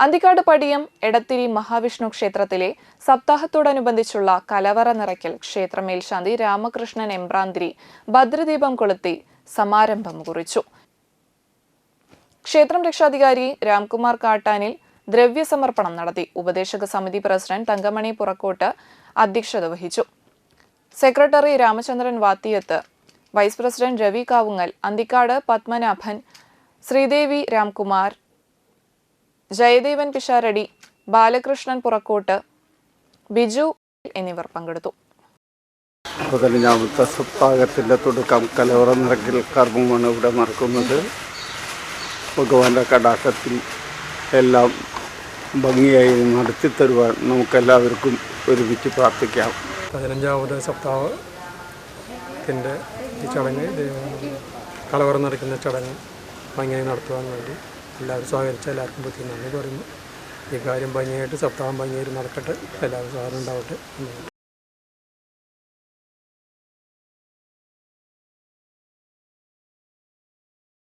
അന്തിക്കാട് പടിയം എടത്തിരി മഹാവിഷ്ണു ക്ഷേത്രത്തിലെ സപ്താഹത്തോടനുബന്ധിച്ചുള്ള കലവറ നിറയ്ക്കൽ ക്ഷേത്ര മേൽശാന്തി രാമകൃഷ്ണൻ എമ്പ്രാന്തിരി ഭദ്രദീപം കൊളുത്തി സമാരംഭം കുറിച്ചു. ക്ഷേത്രം രക്ഷാധികാരി രാംകുമാർ കാട്ടാനിൽ ദ്രവ്യസമർപ്പണം നടത്തി. ഉപദേശക സമിതി പ്രസിഡന്റ് തങ്കമണി പുറക്കോട്ട് അധ്യക്ഷത വഹിച്ചു. Secretary Ramachandran Vathiyath, vice president Ravi Kavungal, Anthikkad Padmanabhan, Sreedevi Ramkumar, Jayadevan Pisharody, Balakrishnan Purakkottu, Biju എന്നിവർ പങ്കെടുത്തു. 15ാമത്തെ സപ്താഹത്തിൻ്റെ തുടക്കം കലവറ നിറയ്ക്കൽ കർമ്മമാണ് ഇവിടെ നടക്കുന്നത്. ഭഗവാന്റെ കടാക്ഷത്തിൽ എല്ലാം ഭംഗിയായി നടത്തിത്തരുവാൻ നമുക്കെല്ലാവർക്കും ഒരുമിച്ച് പ്രാർത്ഥിക്കാം. 15ാമത് സപ്താഹത്തിൻ്റെ ഈ ചടങ്ങ്, കലവറ നടക്കുന്ന ചടങ്ങ് ഭംഗിയായി നടത്തുവാൻ വേണ്ടി എല്ലാവരും സഹകരിച്ച എല്ലാവർക്കും പ്രതി നന്ദി പറയുന്നു. ഈ കാര്യം ഭംഗിയായിട്ട് സപ്താഹം ഭംഗിയായിട്ട് നടക്കട്ടെ. എല്ലാവരും സഹകരണം ഉണ്ടാവട്ടെ.